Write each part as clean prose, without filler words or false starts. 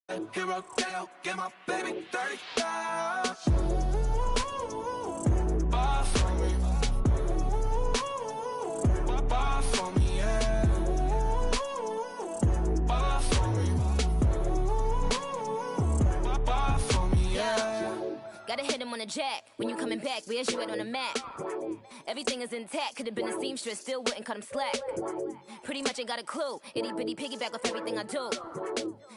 Hero down, get my baby 35. Bar for me. Bar for me, yeah. Bar for me. Bar for me, yeah. Gotta hit him on the jack. When you coming back, where's you at on the map? Everything is intact. Could've been a seamstress, still wouldn't cut him slack. Pretty much ain't got a clue. Itty bitty piggyback off everything I do.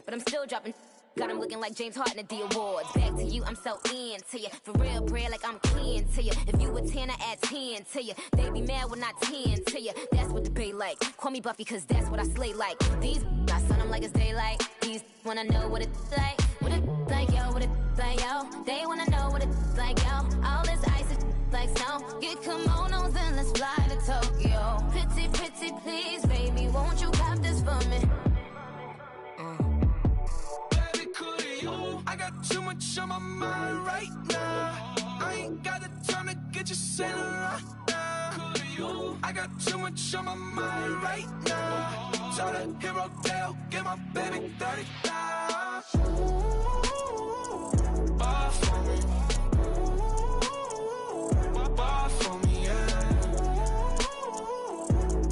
But I'm still dropping. Got him looking like James Harden at the awards. Back to you, I'm so into you. For real, bread, like I'm keen to you. If you a 10, I add 10 to you. They be mad when I 10 to you. That's what the bay like. Call me Buffy, cause that's what I slay like. These, I son them like it's daylight. These wanna know what it's like. What it like, yo, what it like, yo. They wanna know what it's like, yo. All this ice is like snow. Get kimonos and let's fly to Tokyo. Pretty, pretty, please, baby, won't you pop this for me? I got too much on my mind right now. I ain't got the time to get you sent right now. I got too much on my mind right now. Tell the hero down, get my baby 35. Bar for me. Bar for me, yeah.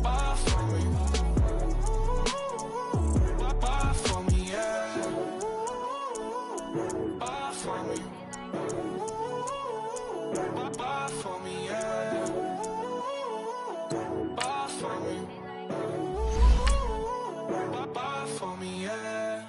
Bar for me. Bar for me, yeah. Bar for me. Bar for me, yeah. Bar for me. Bar for me, yeah.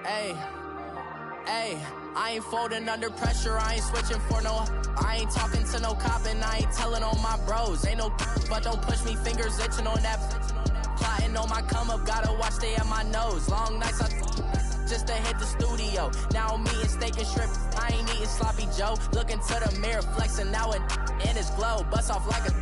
Hey, hey, I ain't folding under pressure, I ain't switching for no. I ain't talking to no cop and I ain't telling on my bros. Ain't no but don't push me, fingers itching on that. Plotting on my come up, gotta watch stay at my nose. Long nights I just to hit the studio. Now I'm eating steak and shrimp, I ain't eating sloppy Joe. Looking to the mirror, flexing now it in his glow. Bust off like a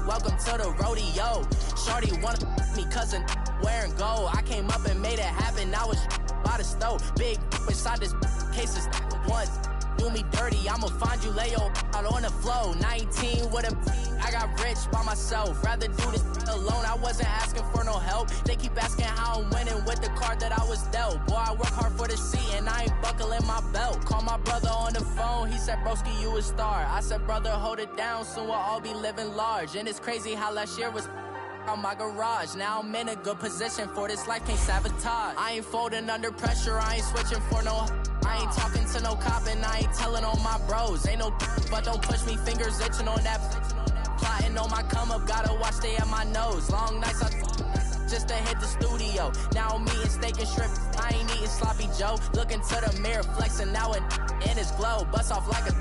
welcome to the rodeo. Shorty wanna me cousin wearing gold. I came up and made it happen, now it's by the stove. Big inside this case is one. Do me dirty, I'ma find you, lay your out on the floor. 19 with a I got rich by myself. Rather do this alone, I wasn't asking for no help. They keep asking how I'm winning with the card that I was dealt. Boy, I work hard for the seat and I ain't buckling my belt. Call my brother on the phone, he said, broski, you a star. I said, brother, hold it down, soon we'll all be living large. And it's crazy how last year was on my garage. Now I'm in a good position for this life, can't sabotage. I ain't folding under pressure, I ain't switching for no. I ain't talking to no cop and I ain't telling on my bros. Ain't no but don't push me, fingers itching on that. Plotting on my come up, gotta watch stay at my nose. Long nights I just to hit the studio. Now I'm eating steak and shrimp, I ain't eating sloppy Joe. Looking to the mirror, flexing now it in his glow. Bust off like a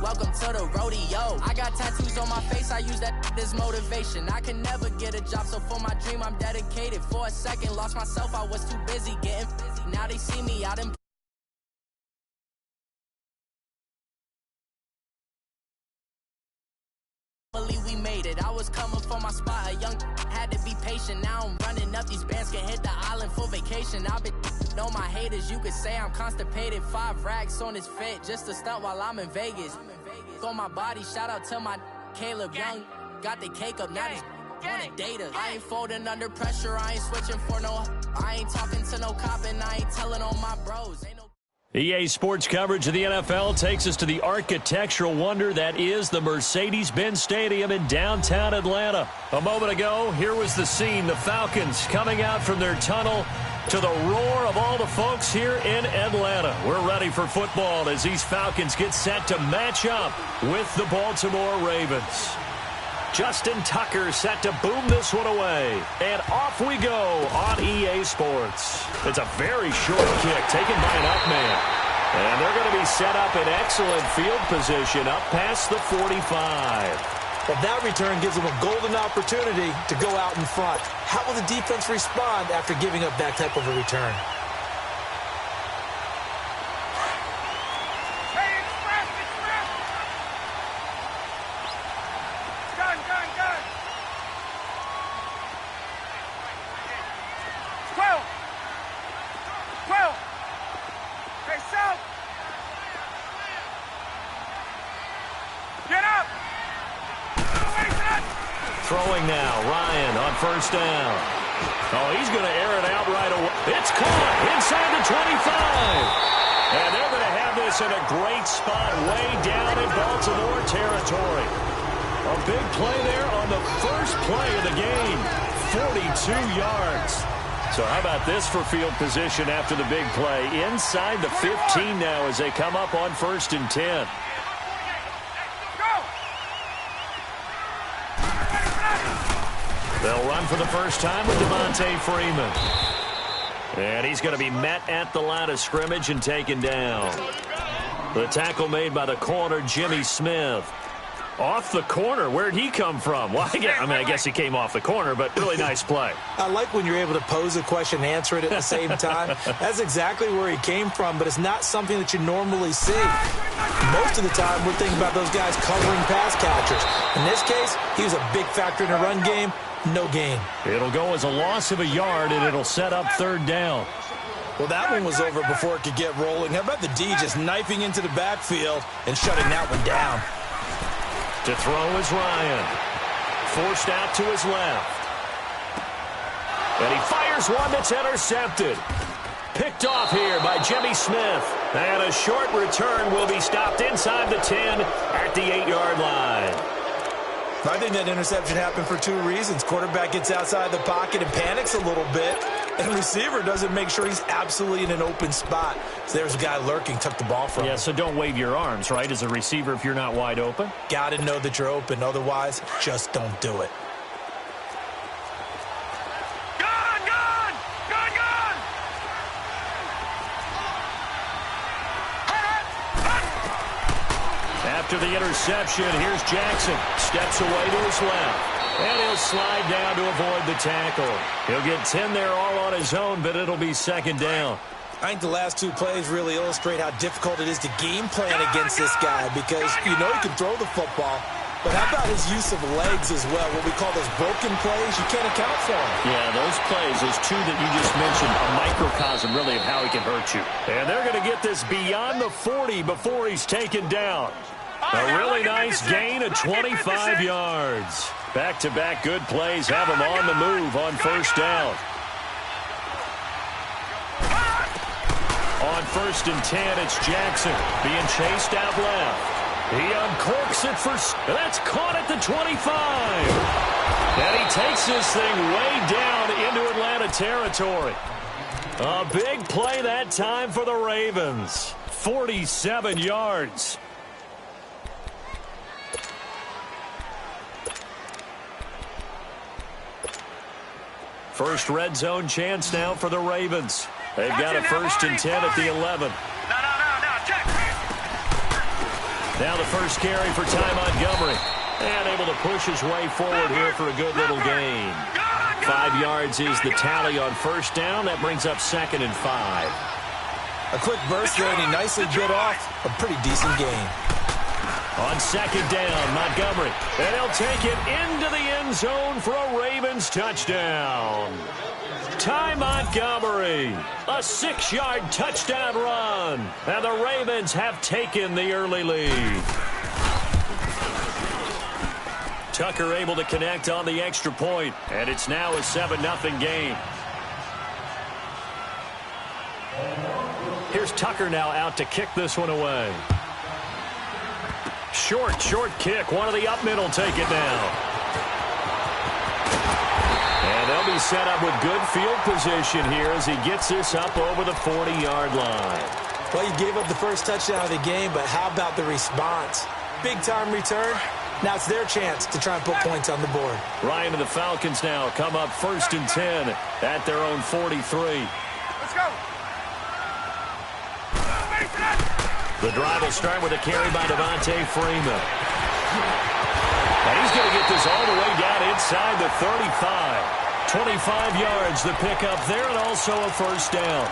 welcome to the rodeo. I got tattoos on my face, I use that as motivation. I can never get a job, so for my dream I'm dedicated. For a second, lost myself, I was too busy getting busy. Now they see me out in we made it. I was coming for my spot, a young had to be patient. Now I'm running up, these bands can hit the island for vacation. I've been on my haters, you could say I'm constipated. 5 racks on his fit, just to stunt while I'm in Vegas. On my body, shout out to my Caleb Young. Got the cake up, now these wanna date us. I ain't folding under pressure, I ain't switching for no. I ain't talking to no cop and I ain't telling on my bros. Ain't no EA Sports coverage of the NFL takes us to the architectural wonder that is the Mercedes-Benz Stadium in downtown Atlanta. A moment ago, here was the scene. The Falcons coming out from their tunnel to the roar of all the folks here in Atlanta. We're ready for football as these Falcons get set to match up with the Baltimore Ravens. Justin Tucker set to boom this one away. And off we go on EA Sports. It's a very short kick taken by an up man. And they're going to be set up in excellent field position up past the 45. Well, that return gives them a golden opportunity to go out in front. How will the defense respond after giving up that type of a return? throwing now. Ryan on first down. Oh, he's going to air it out right away. It's caught inside the 25. And they're going to have this in a great spot way down in Baltimore territory. A big play there on the first play of the game. 42 yards. So how about this for field position after the big play? Inside the 15 now as they come up on 1st and 10. They'll run for the first time with Devontae Freeman. And he's going to be met at the line of scrimmage and taken down. The tackle made by the corner, Jimmy Smith. Off the corner. Where'd he come from? Well, I guess he came off the corner, but really nice play. I like when you're able to pose a question and answer it at the same time. That's exactly where he came from, but it's not something that you normally see. Most of the time, we're thinking about those guys covering pass catchers. In this case, he was a big factor in the run game. No gain. It'll go as a loss of a yard, and it'll set up 3rd down. Well, that one was over before it could get rolling. How about the D just knifing into the backfield and shutting that one down? To throw is Ryan. Forced out to his left. And he fires one that's intercepted. Picked off here by Jimmy Smith. And a short return will be stopped inside the 10 at the 8-yard line. I think that interception happened for 2 reasons. Quarterback gets outside the pocket and panics a little bit, and receiver doesn't make sure he's absolutely in an open spot. So there's a guy lurking, took the ball from him. Yeah, so don't wave your arms, right, as a receiver if you're not wide open? Got to know that you're open. Otherwise, just don't do it. After the interception, here's Jackson. Steps away to his left. And he'll slide down to avoid the tackle. He'll get 10 there all on his own, but it'll be 2nd down. I think the last 2 plays really illustrate how difficult it is to game plan against this guy because you know he can throw the football. But how about his use of legs as well? What we call those broken plays, you can't account for them. Yeah, those plays, those 2 that you just mentioned, a microcosm really of how he can hurt you. And they're going to get this beyond the 40 before he's taken down. A really nice gain of 25 yards. Back-to-back good plays have him on the move on 1st down. On 1st and 10, it's Jackson being chased out left. He uncorks it for... That's caught at the 25. And he takes this thing way down into Atlanta territory. A big play that time for the Ravens. 47 yards. First red zone chance now for the Ravens. They've got a 1st and 10 at the 11. Now the first carry for Ty Montgomery. And able to push his way forward here for a good little gain. 5 yards is the tally on 1st down. That brings up 2nd and 5. A quick burst there, and he nicely bit off a pretty decent gain. On 2nd down, Montgomery. And he'll take it into the end zone for a Ravens touchdown. Ty Montgomery, a 6-yard touchdown run. And the Ravens have taken the early lead. Tucker able to connect on the extra point, and it's now a 7-0 game. Here's Tucker now out to kick this one away. Short kick. One of the up middle take it down. And they'll be set up with good field position here as he gets this up over the 40-yard line. Well, you gave up the first touchdown of the game, but how about the response? Big-time return. Now it's their chance to try and put points on the board. Ryan and the Falcons now come up 1st and 10 at their own 43. Let's go. The drive will start with a carry by Devontae Freeman. And he's going to get this all the way down inside the 35. 25 yards the pickup there, and also a 1st down.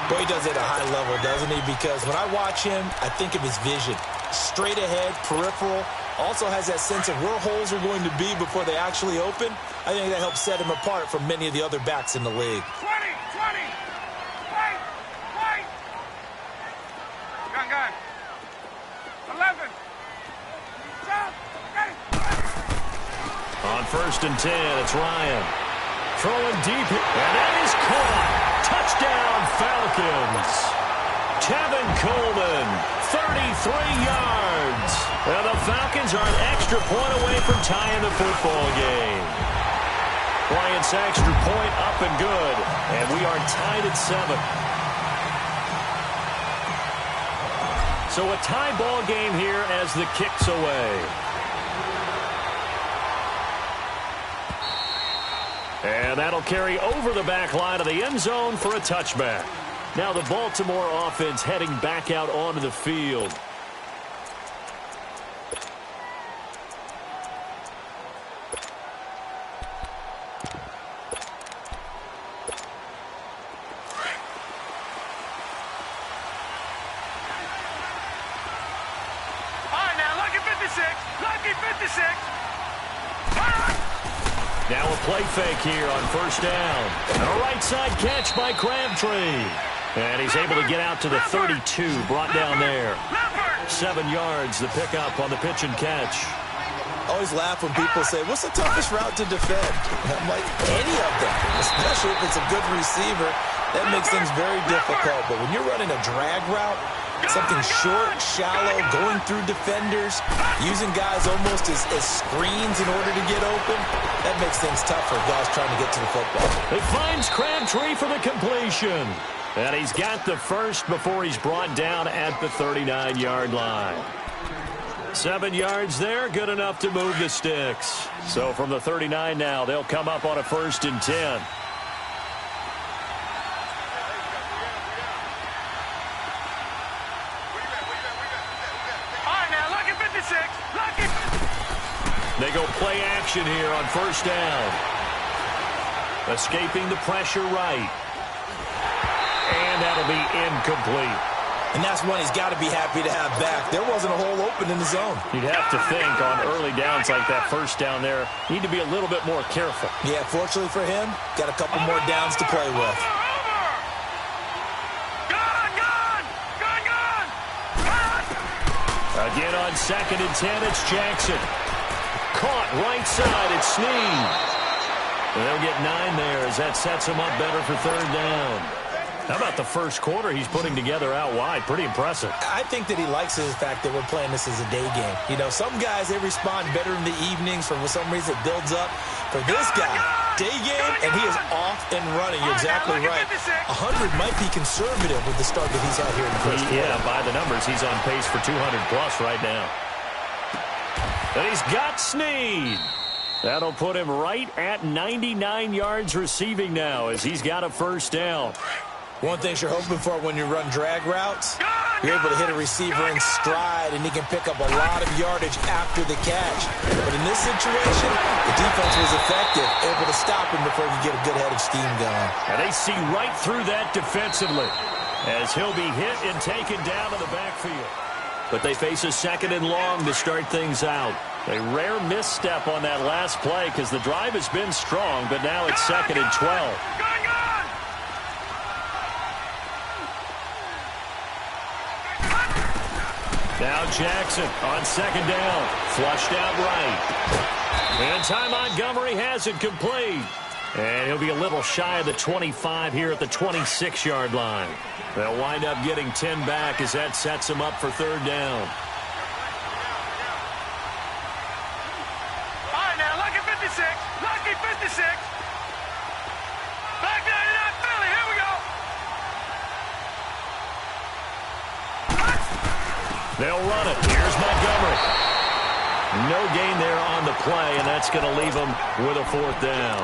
Boy, he does it at a high level, doesn't he? Because when I watch him, I think of his vision. Straight ahead, peripheral. Also has that sense of where holes are going to be before they actually open. I think that helps set him apart from many of the other backs in the league. 20. Wait. Gun. 11. Jump. Ready. On 1st and 10, it's Ryan. Throwing deep, and that is caught. Touchdown, Falcons. Tevin Coleman, 33 yards. Well, the Falcons are an extra point away from tying the football game. Bryant's extra point up and good, and we are tied at 7. So a tie ball game here as the kick's away. And that'll carry over the back line of the end zone for a touchback. Now the Baltimore offense heading back out onto the field. Now a play fake here on 1st down. And a right side catch by Crabtree. And he's able to get out to the 32, brought down there. 7 yards, the pickup on the pitch and catch. I always laugh when people say, what's the toughest route to defend? I'm like, any of them, especially if it's a good receiver. That makes things very difficult. But when you're running a drag route, something short, shallow, going through defenders, using guys almost as screens in order to get open, that makes things tough for guys trying to get to the football. It finds Crabtree for the completion. And he's got the first before he's brought down at the 39-yard line. 7 yards there, good enough to move the sticks. So from the 39 now, they'll come up on a 1st and 10. They go play action here on 1st down. Escaping the pressure right. And that'll be incomplete. And that's one he's got to be happy to have back. There wasn't a hole open in the zone. You'd have to think on early downs like that 1st down there, need to be a little bit more careful. Yeah, fortunately for him, got a couple more downs to play with. Again on 2nd and 10, it's Jackson. Caught right side, it's Snead. And they'll get 9 there as that sets him up better for 3rd down. How about the first quarter he's putting together out wide? Pretty impressive. I think that he likes the fact that we're playing this as a day game. You know, some guys, they respond better in the evenings. For some reason, it builds up. For this guy, day game, and he is off and running. You're exactly right. 100 might be conservative with the start that he's had here in the first quarter. Yeah, by the numbers, he's on pace for 200-plus right now. And he's got Snead. That'll put him right at 99 yards receiving now as he's got a 1st down. One thing you're hoping for when you run drag routes, you're able to hit a receiver in stride, and he can pick up a lot of yardage after the catch. But in this situation, the defense was effective, able to stop him before he could get a good head of steam going. And they see right through that defensively as he'll be hit and taken down to the backfield. But they face a 2nd and long to start things out. A rare misstep on that last play because the drive has been strong, but now it's 2nd and 12. Now Jackson on 2nd down. Flushed out right. And Ty Montgomery has it complete. And he'll be a little shy of the 25 here at the 26-yard line. They'll wind up getting 10 back as that sets them up for 3rd down. All right, now, lucky 56. Lucky 56. Back 99 Philly. Here we go. They'll run it. Here's Montgomery. No gain there on the play, and that's going to leave them with a 4th down.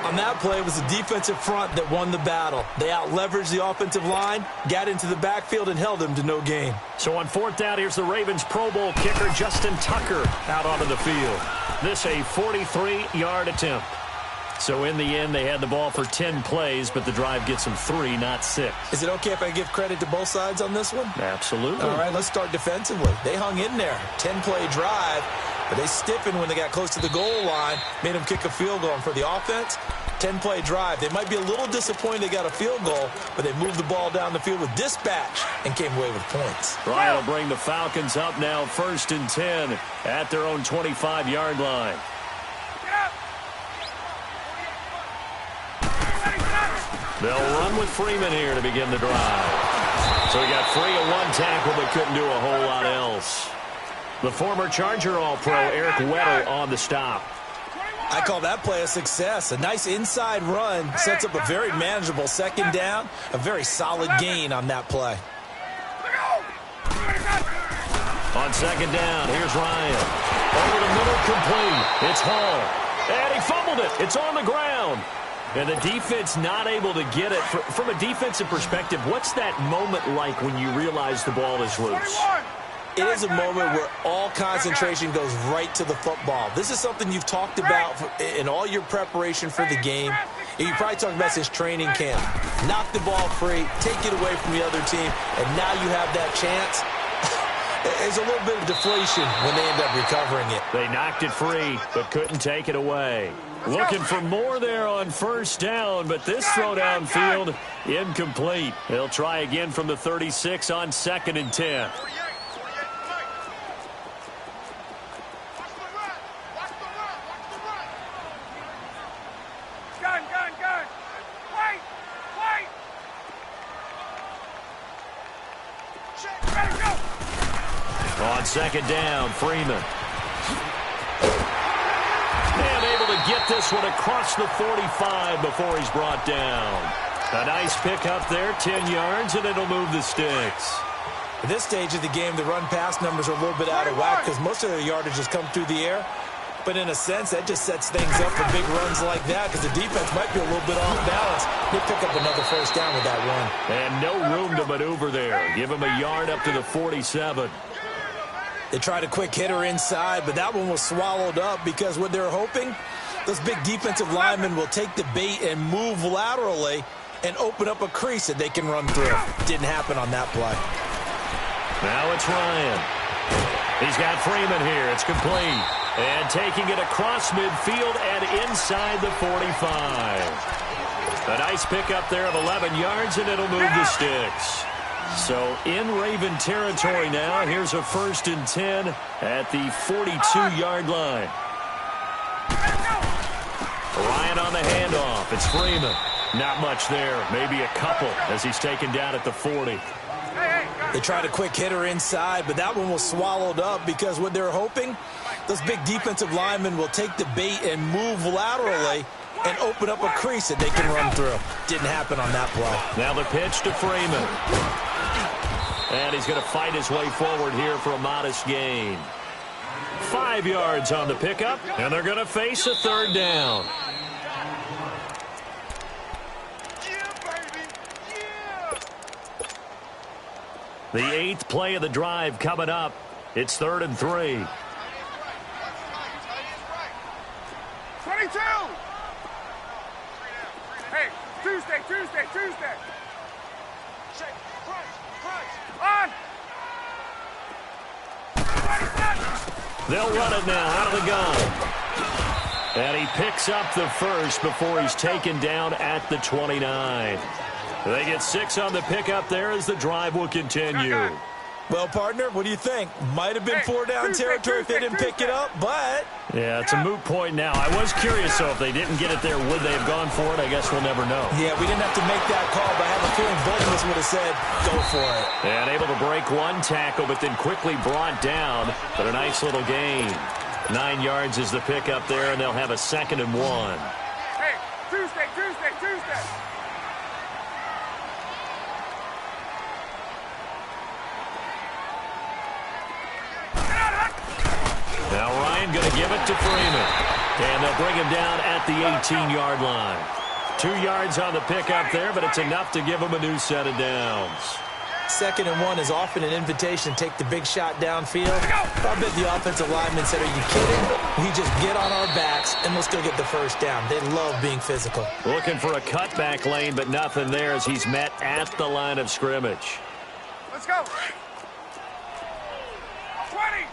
On that play, it was the defensive front that won the battle. They out-leveraged the offensive line, got into the backfield, and held them to no gain. So on 4th down, here's the Ravens Pro Bowl kicker, Justin Tucker, out onto the field. This a 43-yard attempt. So in the end, they had the ball for 10 plays, but the drive gets them 3, not 6. Is it okay if I give credit to both sides on this one? Absolutely. All right, let's start defensively. They hung in there. 10-play drive, but they stiffened when they got close to the goal line, made them kick a field goal. And for the offense, 10-play drive. They might be a little disappointed they got a field goal, but they moved the ball down the field with dispatch and came away with points. Ryan will bring the Falcons up now 1st and 10 at their own 25-yard line. They'll run with Freeman here to begin the drive. So he got free of one tackle but couldn't do a whole lot else. The former Charger All-Pro Eric Weddle on the stop. I call that play a success. A nice inside run sets up a very manageable second down. A very solid gain on that play. On second down, here's Ryan. Over the middle, complete. It's Hall. And he fumbled it. It's on the ground. And the defense not able to get it. From a defensive perspective, what's that moment like when you realize the ball is loose? It is a moment where all concentration goes right to the football. This is something you've talked about in all your preparation for the game. You probably talked about since training camp. Knock the ball free, take it away from the other team, and now you have that chance. There's a little bit of deflation when they end up recovering it. They knocked it free, but couldn't take it away. Looking for more there on first down, but this throw downfield, incomplete. They'll try again from the 36 on 2nd and 10. On second down, Freeman. And able to get this one across the 45 before he's brought down. A nice pickup there, 10 yards, and it'll move the sticks. At this stage of the game, the run-pass numbers are a little bit out of whack because most of their yardage has come through the air. But in a sense, that just sets things up for big runs like that because the defense might be a little bit off balance. They pick up another first down with that run. And no room to maneuver there. Give him a yard up to the 47. They tried a quick hitter inside, but that one was swallowed up because what they're hoping, those big defensive linemen will take the bait and move laterally and open up a crease that they can run through. Didn't happen on that play. Now it's Ryan. He's got Freeman here. It's complete. And taking it across midfield and inside the 45. A nice pickup there of 11 yards, and it'll move the sticks. So in Raven territory now. Here's a 1st and 10 at the 42-yard line. Ryan on the handoff. It's Freeman. Not much there. Maybe a couple as he's taken down at the 40. They tried a quick hitter inside, but that one was swallowed up because what they're hoping, those big defensive linemen will take the bait and move laterally and open up a crease that they can run through. Didn't happen on that play. Now the pitch to Freeman. And he's going to fight his way forward here for a modest gain. 5 yards on the pickup, and they're going to face a 3rd down. The 8th play of the drive coming up. It's 3rd and 3. 22! Hey, Tuesday. On! They'll run it now out of the gun. And he picks up the first before he's taken down at the 29. They get 6 on the pickup there as the drive will continue. Well, partner, what do you think? Might have been 4 down territory if they didn't pick it up, but... Yeah, it's a moot point now. I was curious, though, if they didn't get it there, would they have gone for it? I guess we'll never know. Yeah, we didn't have to make that call, but I have a feeling both of us would have said, go for it. And able to break one tackle, but then quickly brought down. But a nice little gain. 9 yards is the pickup there, and they'll have a 2nd and 1. Hey, Tuesday. Now Ryan going to give it to Freeman. And they'll bring him down at the 18-yard line. 2 yards on the pickup there, but it's enough to give him a new set of downs. 2nd and 1 is often an invitation to take the big shot downfield. I bet the offensive lineman said, are you kidding? We just get on our backs and we'll still get the first down. They love being physical. Looking for a cutback lane, but nothing there as he's met at the line of scrimmage. Let's go. 20.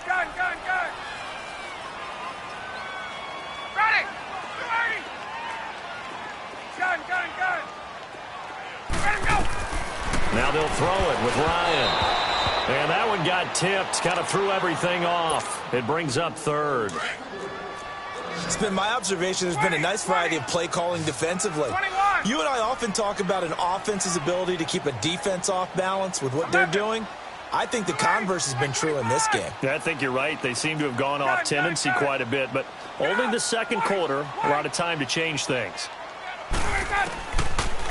Gun. Now they'll throw it with Ryan. And that one got tipped, kind of threw everything off. It brings up third. It's been my observation there's been a nice variety of play calling defensively. 21. You and I often talk about an offense's ability to keep a defense off balance with what they're doing. I think the converse has been true in this game. I think you're right. They seem to have gone off tendency quite a bit, but only the second quarter, a lot of time to change things.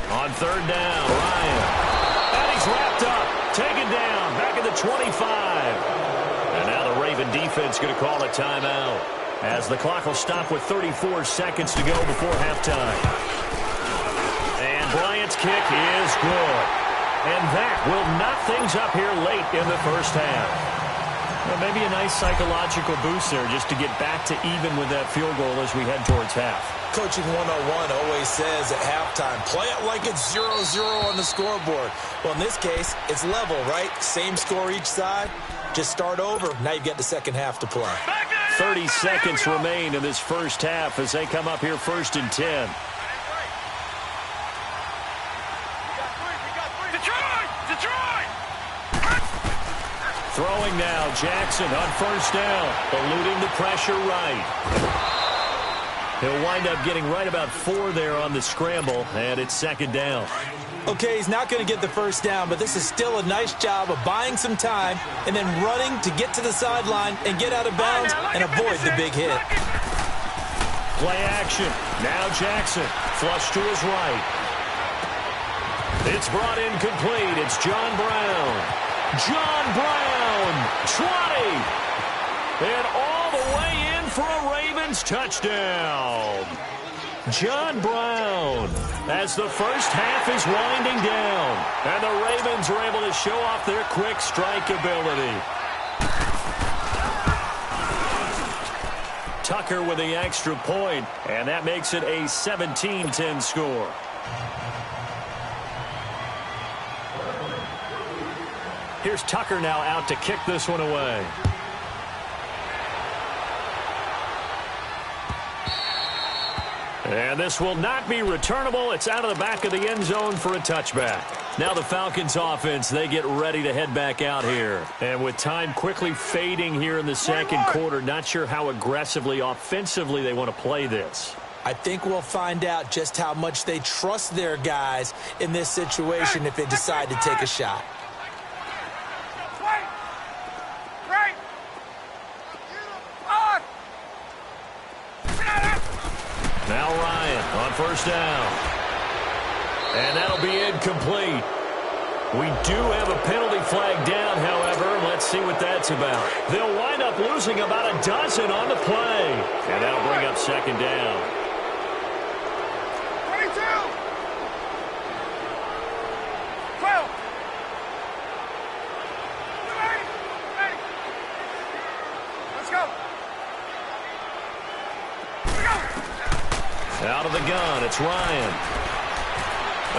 On third down, Ryan. And he's wrapped up. Taken down. Back at the 25. And now the Raven defense going to call a timeout, as the clock will stop with 34 seconds to go before halftime. And Bryant's kick is good. And that will knock things up here late in the first half. Well, maybe a nice psychological boost there just to get back to even with that field goal as we head towards half. Coaching 101 always says at halftime, play it like it's 0-0 on the scoreboard. Well, in this case, it's level, right? Same score each side. Just start over. Now you've got the second half to play. 30 seconds remain in this first half as they come up here first and 10. Throwing now, Jackson on first down, eluding the pressure right. He'll wind up getting right about 4 there on the scramble, and it's second down. Okay, he's not going to get the first down, but this is still a nice job of buying some time and then running to get to the sideline and get out of bounds and avoid the big hit. Play action. Now Jackson, flush to his right. It's brought in complete. It's John Brown. John Brown, 20. And all the way in for a Ravens touchdown. John Brown, as the first half is winding down, and the Ravens are able to show off their quick strike ability. Tucker with the extra point, and that makes it a 17-10 score. Here's Tucker now out to kick this one away. And this will not be returnable. It's out of the back of the end zone for a touchback. Now the Falcons offense, they get ready to head back out here. And with time quickly fading here in the second quarter, not sure how aggressively, offensively they want to play this. I think we'll find out just how much they trust their guys in this situation if they decide to take a shot. Now Ryan on first down. And that'll be incomplete. We do have a penalty flag down, however. Let's see what that's about. They'll wind up losing about a dozen on the play. And that'll bring up second down. 22. 12. Let's go. Out of the gun, it's Ryan.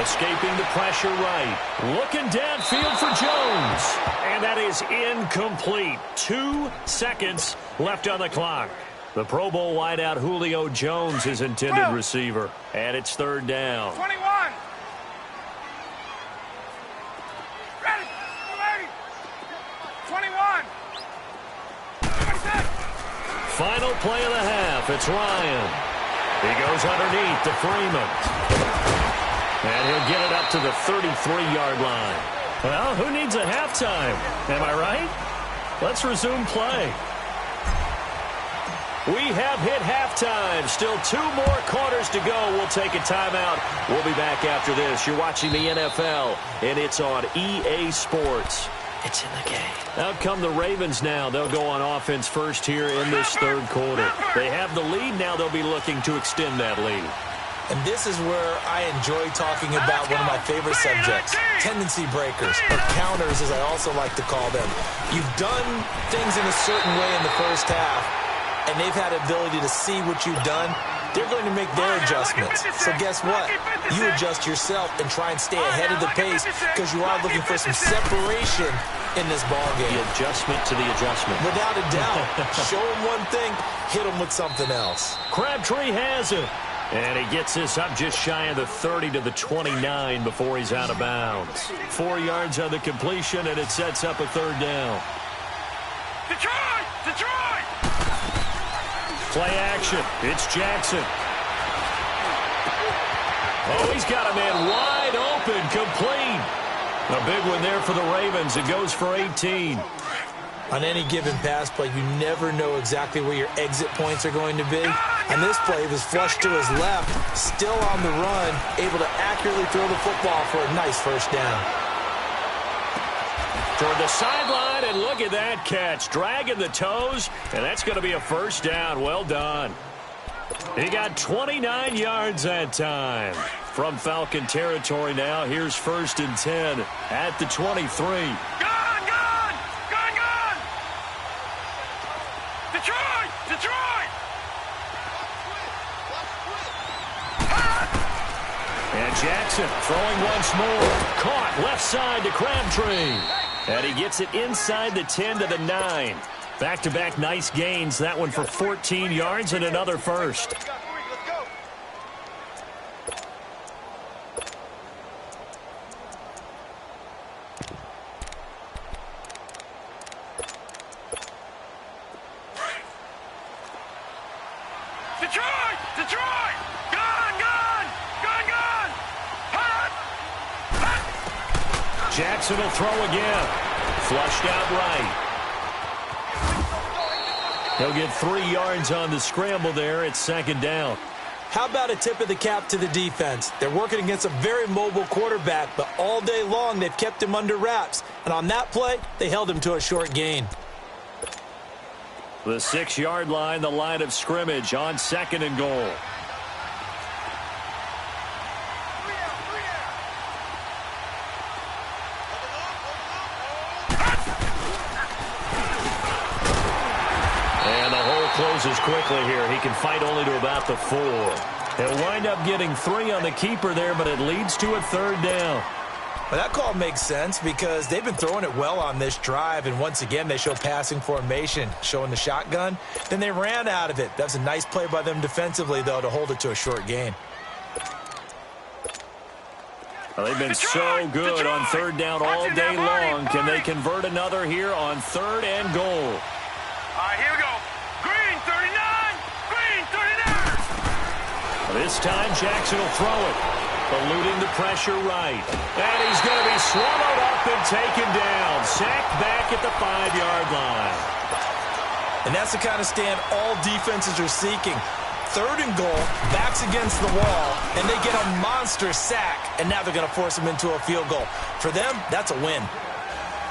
Escaping the pressure right. Looking downfield for Jones. And that is incomplete. 2 seconds left on the clock. The Pro Bowl wideout Julio Jones is intended receiver. And it's third down. 21. Ready. 21. 26. Final play of the half. It's Ryan. He goes underneath to Freeman. And he'll get it up to the 33-yard line. Well, who needs a halftime? Am I right? Let's resume play. We have hit halftime. Still 2 more quarters to go. We'll take a timeout. We'll be back after this. You're watching the NFL, and it's on EA Sports. It's in the game. Out come the Ravens now. They'll go on offense first here in this third quarter. They have the lead. Now they'll be looking to extend that lead. And this is where I enjoy talking about one of my favorite subjects, tendency breakers, or counters as I also like to call them. You've done things in a certain way in the first half, and they've had the ability to see what you've done. They're going to make their adjustments. So guess what? You adjust yourself and try and stay ahead of the pace because you are looking for some separation in this ballgame. The adjustment to the adjustment. Without a doubt. Show them one thing, hit them with something else. Crabtree has it. And he gets this up just shy of the 30 to the 29 before he's out of bounds. 4 yards on the completion, and it sets up a third down. Detroit! Detroit! Play action. It's Jackson. Oh, he's got a man wide open, complete. A big one there for the Ravens. It goes for 18. On any given pass play, you never know exactly where your exit points are going to be. And this play, he was flushed to his left, still on the run, able to accurately throw the football for a nice first down. Toward the sideline, and look at that catch. Dragging the toes, and that's going to be a first down. Well done. He got 29 yards that time. From Falcon territory now, here's 1st and 10 at the 23. Detroit! Detroit! And Jackson throwing once more. Caught left side to Crabtree. And he gets it inside the 10 to the 9. Back-to-back nice gains. That one for 14 yards and another first. Detroit! Detroit! Gun! Gun! Gun! Gun! Hot! Hot! Jackson will throw again. Flushed out right. He'll get 3 yards on the scramble there. It's 2nd down. How about a tip of the cap to the defense? They're working against a very mobile quarterback, but all day long they've kept him under wraps. And on that play, they held him to a short gain. The 6-yard line, the line of scrimmage on 2nd and goal. And the hole closes quickly here. He can fight only to about the 4. He'll wind up getting 3 on the keeper there, but it leads to a 3rd down. Well, that call makes sense because they've been throwing it well on this drive, and once again they show passing formation, showing the shotgun. Then they ran out of it. That's a nice play by them defensively, though, to hold it to a short gain. Well, they've been so good on 3rd down all day long. Can they convert another here on 3rd and goal? All right, here we go. Green 39! Green 39! This time Jackson will throw it. Eluding the pressure right. And he's going to be swallowed up and taken down. Sacked back at the 5-yard line. And that's the kind of stand all defenses are seeking. 3rd and goal, backs against the wall, and they get a monster sack. And now they're going to force him into a field goal. For them, that's a win.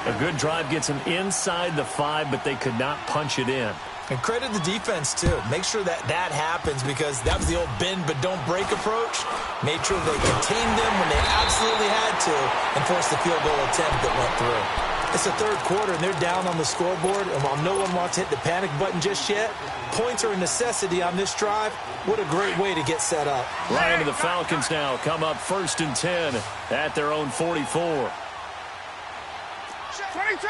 A good drive gets them inside the 5, but they could not punch it in. And credit the defense, too. Make sure that that happens because that was the old bend but don't break approach. Made sure they contained them when they absolutely had to and forced the field goal attempt that went through. It's the 3rd quarter, and they're down on the scoreboard, and while no one wants to hit the panic button just yet, points are a necessity on this drive. What a great way to get set up. Right into the Falcons now. Come up 1st and 10 at their own 44. 22!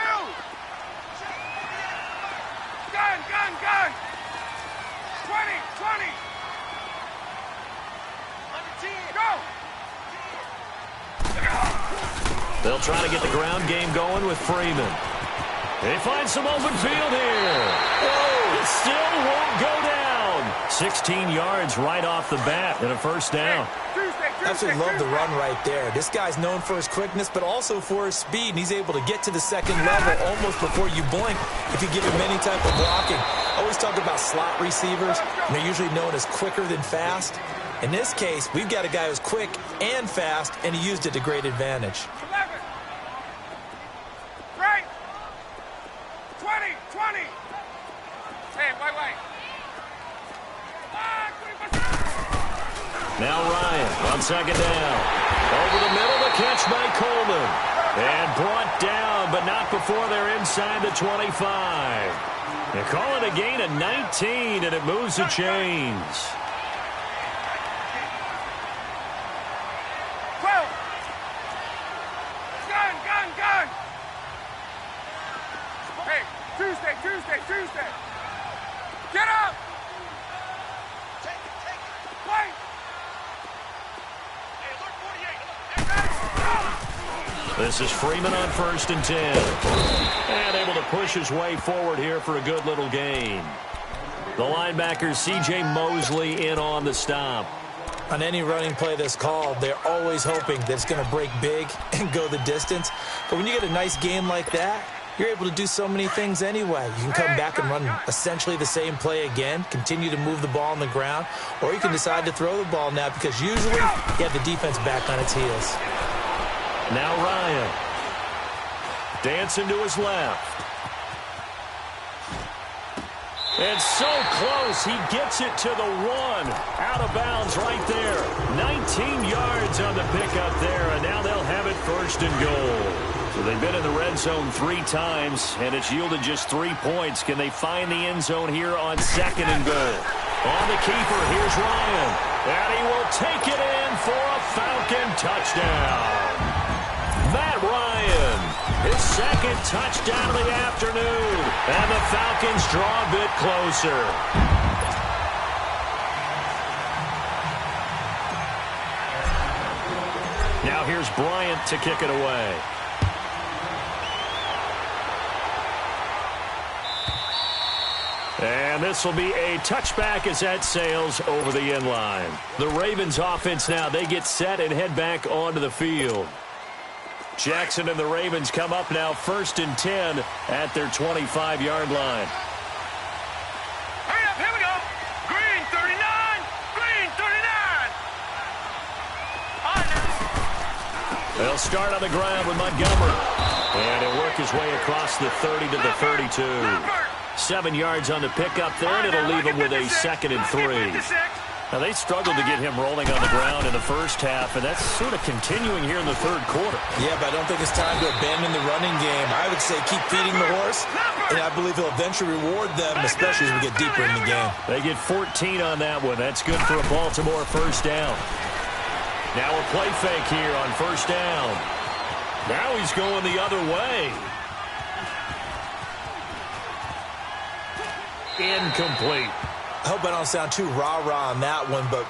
Gun, gun, gun! 20, 20! Go! They'll try to get the ground game going with Freeman. They find some open field here. Whoa, it still won't go down. 16 yards right off the bat and a first down. Absolutely love the run right there. This guy's known for his quickness, but also for his speed, and he's able to get to the 2nd level almost before you blink if you give him any type of blocking. I always talk about slot receivers, and they're usually known as quicker than fast. In this case, we've got a guy who's quick and fast, and he used it to great advantage. 11. Right. 20, 20. Hey, wait. Now Ryan on 2nd down. Over the middle, the catch by Coleman. And brought down, but not before they're inside the 25. They call it a gain of 19, and it moves the chains. 12. Gun. Hey, Tuesday. Get up. Wait. This is Freeman on 1st and 10. And able to push his way forward here for a good little gain. The linebacker, C.J. Mosley, in on the stop. On any running play that's called, they're always hoping that it's going to break big and go the distance. But when you get a nice game like that, you're able to do so many things anyway. You can come back and run essentially the same play again, continue to move the ball on the ground, or you can decide to throw the ball now because usually you have the defense back on its heels. Now Ryan. Dancing to his left. And so close, he gets it to the 1. Out of bounds right there. 19 yards on the pickup there, and now they'll have it 1st and goal. So they've been in the red zone 3 times, and it's yielded just 3 points. Can they find the end zone here on 2nd and goal? On the keeper, here's Ryan. And he will take it in for a Falcon touchdown. Matt Ryan, his 2nd touchdown of the afternoon. And the Falcons draw a bit closer. Now here's Bryant to kick it away. And this will be a touchback as that sails over the end line. The Ravens offense now, they get set and head back onto the field. Jackson and the Ravens come up now 1st and 10 at their 25-yard line. Hurry up, here we go. Green 39, green 39. On now. They'll start on the ground with Montgomery. And he'll work his way across the 30 to the 32. 7 yards on the pickup there, and it'll leave him with a 2nd and 3. Now, they struggled to get him rolling on the ground in the first half, and that's sort of continuing here in the 3rd quarter. Yeah, but I don't think it's time to abandon the running game. I would say keep feeding the horse, and I believe he'll eventually reward them, especially as we get deeper in the game. They get 14 on that one. That's good for a Baltimore 1st down. Now a play fake here on 1st down. Now he's going the other way. Incomplete. I hope I don't sound too rah-rah on that one, but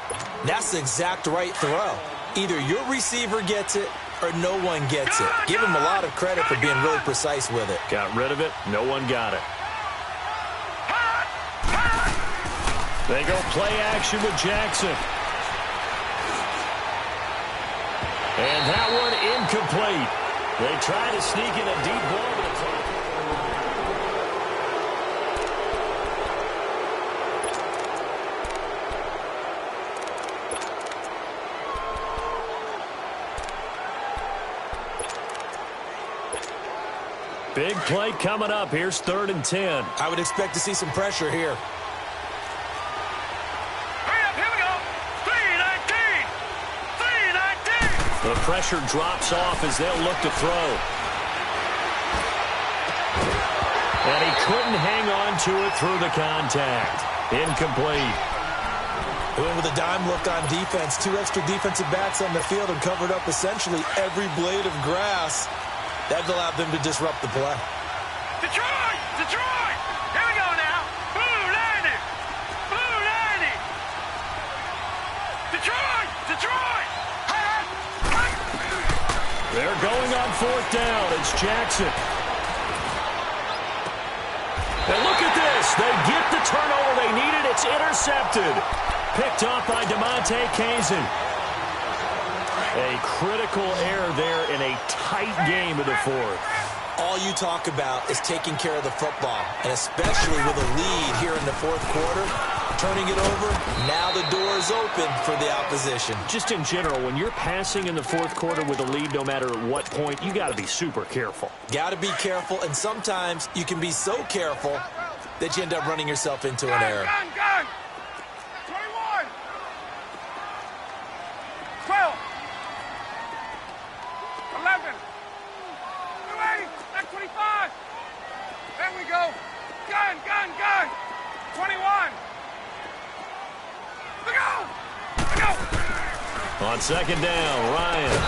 that's the exact right throw. Either your receiver gets it or no one gets it. Give him a lot of credit for being really precise with it. Got rid of it. No one got it. They go play action with Jackson. And that one incomplete. They try to sneak in a deep ball, but it's big play coming up. Here's 3rd and 10. I would expect to see some pressure here. Hurry up, here we go. 3-19. 3-19. The pressure drops off as they'll look to throw. And he couldn't hang on to it through the contact. Incomplete. Went with a dime look on defense. 2 extra defensive backs on the field and covered up essentially every blade of grass. That allowed them to disrupt the play. Detroit! Detroit! Here we go now. Blue 90! Blue 90! Detroit! Detroit! They're going on 4th down. It's Jackson. And look at this. They get the turnover they needed. It's intercepted. Picked off by DeMonte Kazin. A critical error there in a tight game of the 4th. All you talk about is taking care of the football, and especially with a lead here in the 4th quarter, turning it over, now the door is open for the opposition. Just in general, when you're passing in the 4th quarter with a lead, no matter at what point, you got to be super careful. Got to be careful, and sometimes you can be so careful that you end up running yourself into an error. Gun! 21! 12! 11! 25! There we go! Gun! 21! Look out! On 2nd down, Ryan.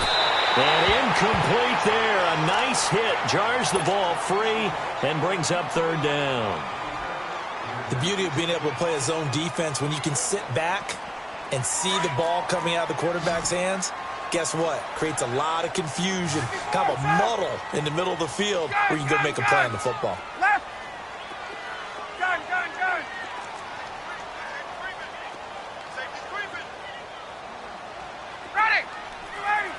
And incomplete there. A nice hit. Jars the ball free and brings up 3rd down. The beauty of being able to play a zone defense when you can sit back and see the ball coming out of the quarterback's hands, guess what? Creates a lot of confusion, kind of a muddle in the middle of the field where you go make a play on the football. Left. Gun, gun, gun. Safety creeping. Ready. Ready.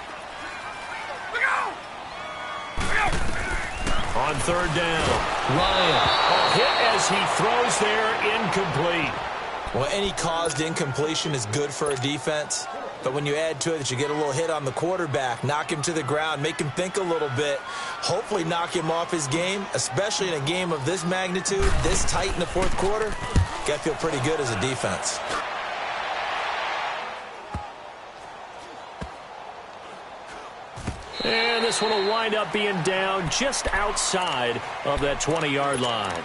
We go. We go. On third down, Ryan. A hit as he throws there, incomplete. Well, any caused incompletion is good for a defense. But when you add to it that you get a little hit on the quarterback, knock him to the ground, make him think a little bit, hopefully knock him off his game, especially in a game of this magnitude, this tight in the fourth quarter, got to feel pretty good as a defense. And this one will wind up being down just outside of that 20-yard line.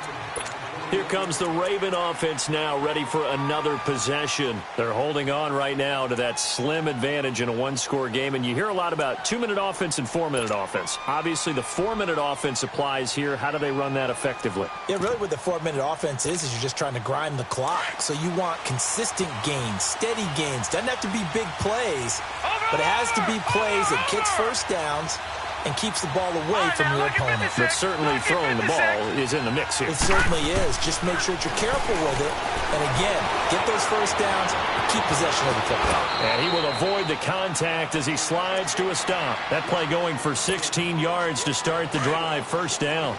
Here comes the Raven offense now, ready for another possession. They're holding on right now to that slim advantage in a one-score game, and you hear a lot about 2-minute offense and 4-minute offense. Obviously, the 4-minute offense applies here. How do they run that effectively? Yeah, really what the 4-minute offense is you're just trying to grind the clock. So you want consistent gains, steady gains. Doesn't have to be big plays, but it has to be plays that gets first downs and keeps the ball away from your opponent. But certainly throwing the ball is in the mix here. It certainly is. Just make sure that you're careful with it. And again, get those first downs, keep possession of the football. And he will avoid the contact as he slides to a stop. That play going for 16 yards to start the drive, first down.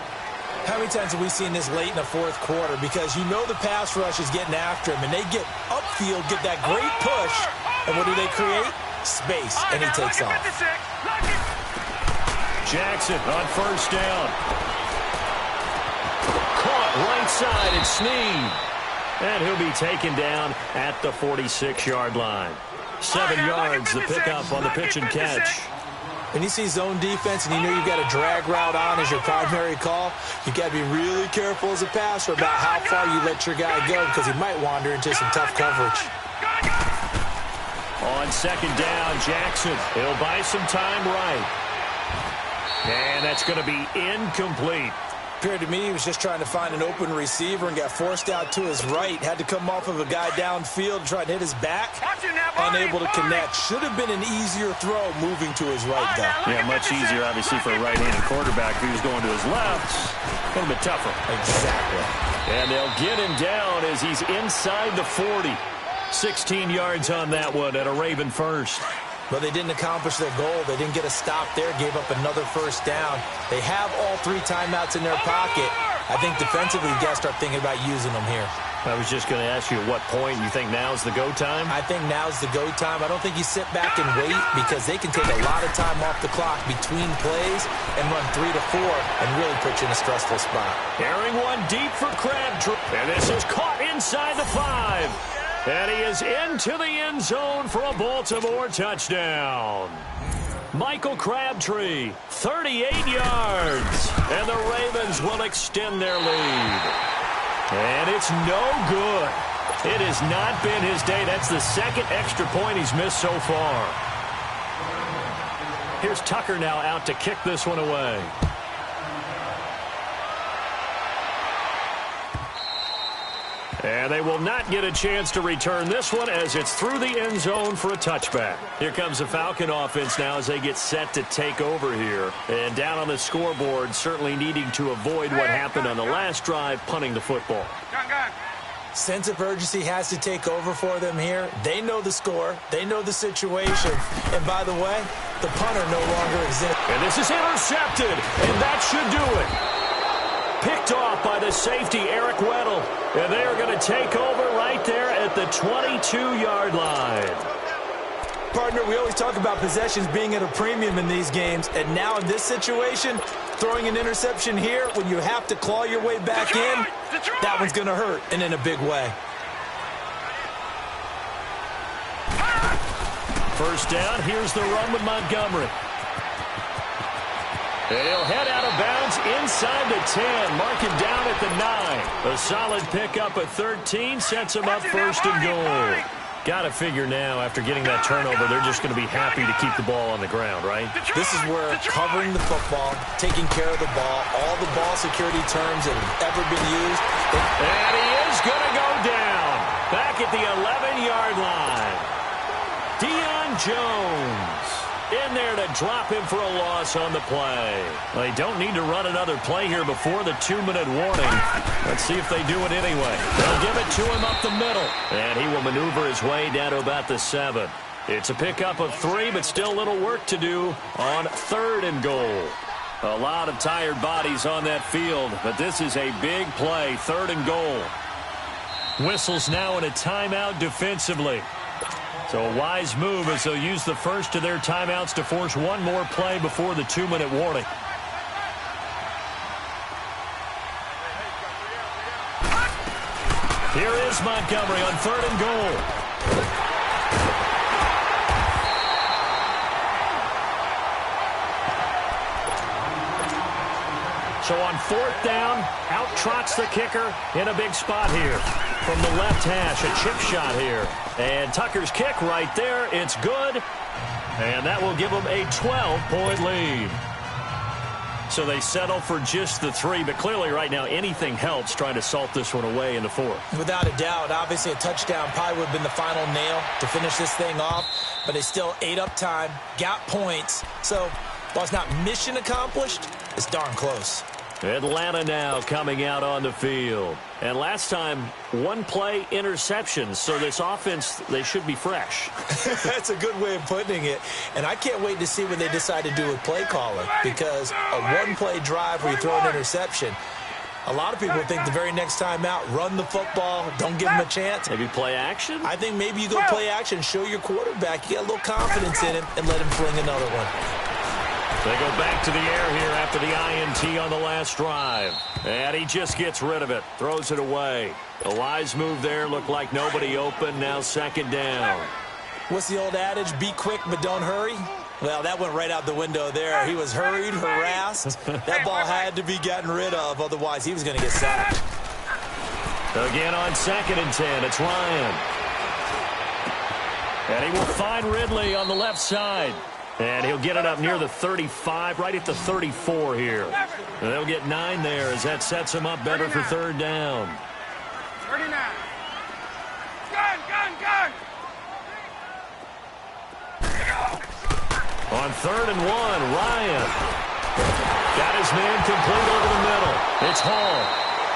How many times have we seen this late in the fourth quarter? Because you know the pass rush is getting after him, and they get upfield, get that great push, and what do they create? Space, and he takes off. Jackson on first down. Caught right side and Snead. And he'll be taken down at the 46-yard line. 7 yards, the pickup on the pitch and catch. When you see zone defense and you know you've got a drag route on as your primary call, you've got to be really careful as a passer about how far you let your guy go because he might wander into some tough coverage. On second down, Jackson. He'll buy some time right. And that's going to be incomplete. Appeared to me he was just trying to find an open receiver and got forced out to his right. Had to come off of a guy downfield and try to hit his back. Unable to connect. Should have been an easier throw moving to his right, though. Yeah, much easier, obviously, for a right-handed quarterback. If he was going to his left, a little bit tougher. Exactly. And they'll get him down as he's inside the 40. 16 yards on that one at a Raven first. But they didn't accomplish their goal. They didn't get a stop there, gave up another first down. They have all 3 timeouts in their pocket. I think defensively, you got to start thinking about using them here. I was just going to ask you at what point you think now's the go time? I think now's the go time. I don't think you sit back and wait because they can take a lot of time off the clock between plays and run 3 to 4 and really put you in a stressful spot. Carrying one deep for Crabtree. And this is caught inside the 5. And he is into the end zone for a Baltimore touchdown. Michael Crabtree, 38 yards. And the Ravens will extend their lead. And it's no good. It has not been his day. That's the second extra point he's missed so far. Here's Tucker now out to kick this one away. And they will not get a chance to return this one as it's through the end zone for a touchback. Here comes the Falcon offense now as they get set to take over here. And down on the scoreboard, certainly needing to avoid what happened on the last drive, punting the football. Sense of urgency has to take over for them here. They know the score. They know the situation. And by the way, the punter no longer exists. And this is intercepted, and that should do it. Picked off by the safety, Eric Weddle. And they are going to take over right there at the 22-yard line. Partner, we always talk about possessions being at a premium in these games. And now in this situation, throwing an interception here when you have to claw your way back in, that one's going to hurt, and in a big way. First down, here's the run with Montgomery. He'll head out of bounds inside the 10. Mark him down at the 9. A solid pickup at 13 sets him up first and goal. Got to figure now, after getting that turnover, they're just going to be happy to keep the ball on the ground, right? This is where covering the football, taking care of the ball, all the ball security terms that have ever been used. And he is going to go down. Back at the 11-yard line. Deion Jones. in there to drop him for a loss on the play. Well, they don't need to run another play here before the 2-minute warning. Let's see if they do it anyway. They'll give it to him up the middle, and he will maneuver his way down to about the 7. It's a pickup of 3, but still little work to do on 3rd and goal. A lot of tired bodies on that field, but this is a big play, 3rd and goal. Whistles now in a timeout defensively. So a wise move as they'll use the first of their timeouts to force one more play before the 2-minute warning. Here is Montgomery on 3rd and goal. So on 4th down, out trots the kicker in a big spot here. From the left hash, a chip shot here. And Tucker's kick right there. It's good. And that will give them a 12-point lead. So they settle for just the 3, but clearly right now anything helps trying to salt this one away in the 4th. Without a doubt, obviously a touchdown probably would have been the final nail to finish this thing off, but they still ate up time, got points. So while it's not mission accomplished, it's darn close. Atlanta now coming out on the field. And last time, 1-play interceptions. So this offense, they should be fresh. That's a good way of putting it. And I can't wait to see what they decide to do with play calling, because a 1-play drive where you throw an interception, a lot of people think the very next time out, run the football, don't give them a chance. Maybe play action? I think maybe you go play action, show your quarterback, you get a little confidence in him, and let him fling another one. They go back to the air here after the INT on the last drive. And he just gets rid of it, throws it away. A wise move there, looked like nobody open, now 2nd down. What's the old adage, be quick but don't hurry? Well, that went right out the window there. He was hurried, harassed. That ball had to be gotten rid of, otherwise he was going to get sacked. Again on 2nd and 10, it's Ryan. And he will find Ridley on the left side. And he'll get it up near the 35, right at the 34 here. And they'll get 9 there as that sets him up better for 3rd down. 39. Gun. On 3rd and 1, Ryan got his man complete over the middle. It's Hall.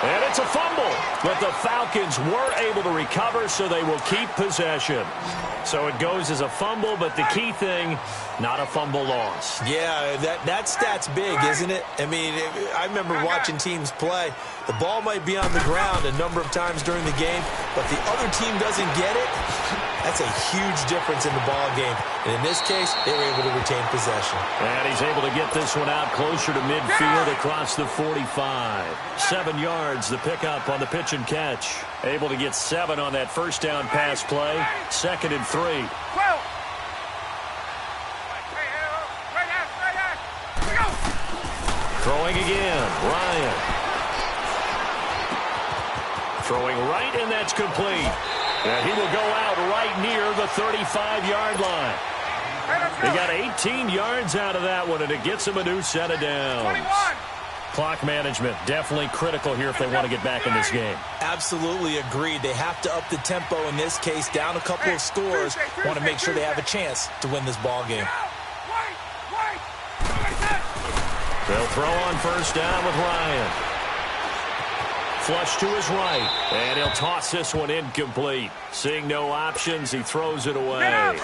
And it's a fumble. But the Falcons were able to recover, so they will keep possession. So it goes as a fumble, but the key thing, not a fumble loss. Yeah, that stat's big, isn't it? I mean, I remember watching teams play. The ball might be on the ground a number of times during the game, but the other team doesn't get it. That's a huge difference in the ball game. And in this case, they were able to retain possession. And he's able to get this one out closer to midfield across the 45. 7 yards, the pickup on the pitch and catch. Able to get 7 on that 1st down pass play. 2nd and 3. Throwing again, Ryan. Throwing right, and that's complete. And he will go out right near the 35-yard line. He got 18 yards out of that one, and it gets him a new set of downs. 21. Clock management definitely critical here if they want to get back in this game. Absolutely agreed. They have to up the tempo in this case, down a couple of scores. Want to make sure they have a chance to win this ball game. They'll throw on 1st down with Ryan. Flush to his right, and he'll toss this one incomplete. Seeing no options, he throws it away.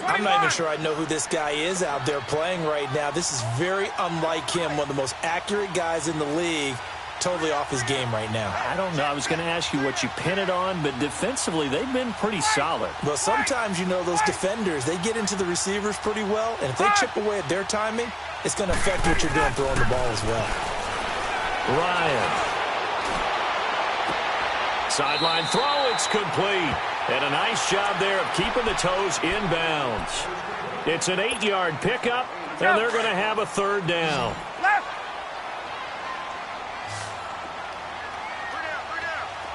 I'm not even sure I know who this guy is out there playing right now. This is very unlike him, one of the most accurate guys in the league. Totally off his game right now. I don't know. I was going to ask you what you pin it on, but defensively, they've been pretty solid. Well, sometimes, you know, those defenders, they get into the receivers pretty well, and if they chip away at their timing, it's going to affect what you're doing throwing the ball as well. Ryan. Sideline throw, it's complete. And a nice job there of keeping the toes inbounds. It's an 8-yard pickup, and they're going to have a 3rd down. Left.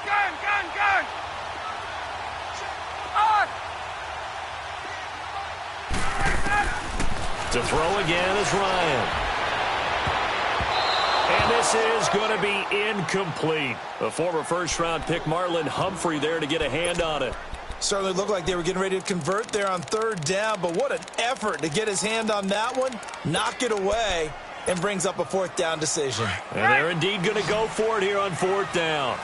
Gun. On. To throw again is Ryan. And this is going to be incomplete. The former 1st-round pick, Marlon Humphrey, there to get a hand on it. Certainly looked like they were getting ready to convert there on third down, but what an effort to get his hand on that one, knock it away, and brings up a fourth down decision. And they're indeed going to go for it here on fourth down.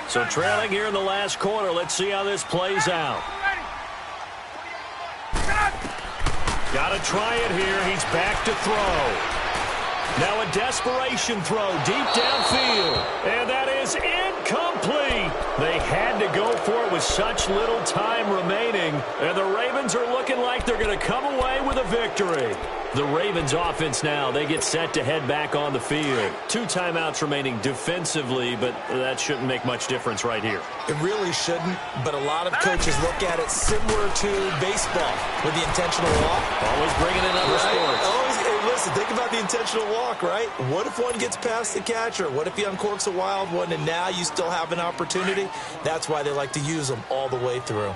So trailing here in the last quarter. Let's see how this plays out. Got to try it here. He's back to throw. Now a desperation throw deep downfield. And that is incomplete. They had to go for it with such little time remaining. And the Ravens are looking like they're going to come away with a victory. The Ravens offense now, they get set to head back on the field. 2 timeouts remaining defensively, but that shouldn't make much difference right here. It really shouldn't, but a lot of coaches look at it similar to baseball with the intentional walk. Always bringing in other sports. Always, hey, listen, think about the intentional walk, right? What if one gets past the catcher? What if he uncorks a wild one and now you still have an opportunity? That's why they like to use them all the way through.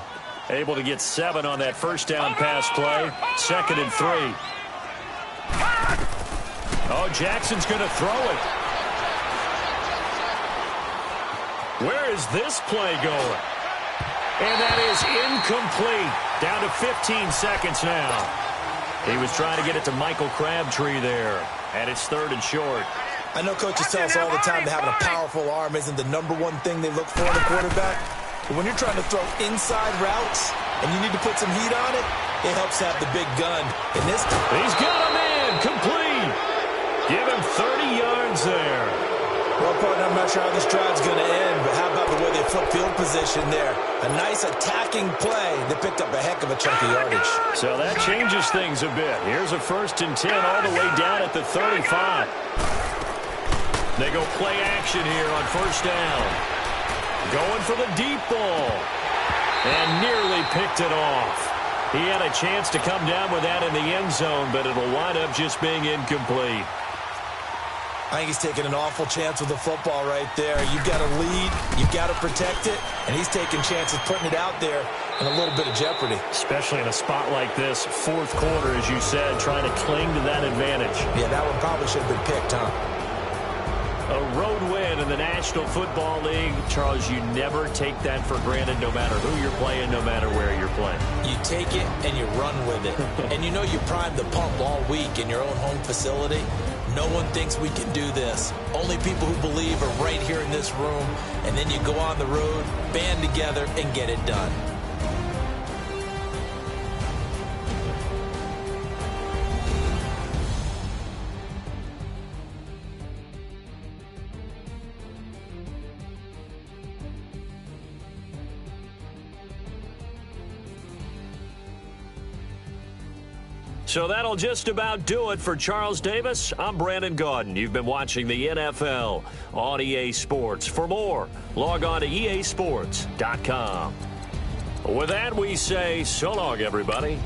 Able to get 7 on that first down pass play. 2nd and 3. Oh, Jackson's going to throw it. Where is this play going? And that is incomplete. Down to 15 seconds now. He was trying to get it to Michael Crabtree there. And it's 3rd and short. I know coaches tell us all the time that having a powerful arm isn't the #1 thing they look for in a quarterback. But when you're trying to throw inside routes and you need to put some heat on it, it helps have the big gun. In this, he's got him in. Complete. Give him 30 yards there. Well, partner, I'm not sure how this drive's going to end, but how about the way they flip field position there? A nice attacking play that picked up a heck of a chunk of yardage. So that changes things a bit. Here's a 1st and 10 all the way down at the 35. They go play action here on 1st down. Going for the deep ball. And nearly picked it off. He had a chance to come down with that in the end zone, but it'll wind up just being incomplete. I think he's taking an awful chance with the football right there. You've got to lead, you've got to protect it, and he's taking chances putting it out there in a little bit of jeopardy. Especially in a spot like this, 4th quarter, as you said, trying to cling to that advantage. Yeah, that one probably should have been picked, huh? A road win in the National Football League. Charles, you never take that for granted no matter who you're playing, no matter where you're playing. You take it and you run with it. And you know you primed the pump all week in your own home facility. No one thinks we can do this. Only people who believe are right here in this room. And then you go on the road, band together, and get it done. So that'll just about do it for Charles Davis. I'm Brandon Gaudin. You've been watching the NFL on EA Sports. For more, log on to easports.com. With that, we say so long, everybody.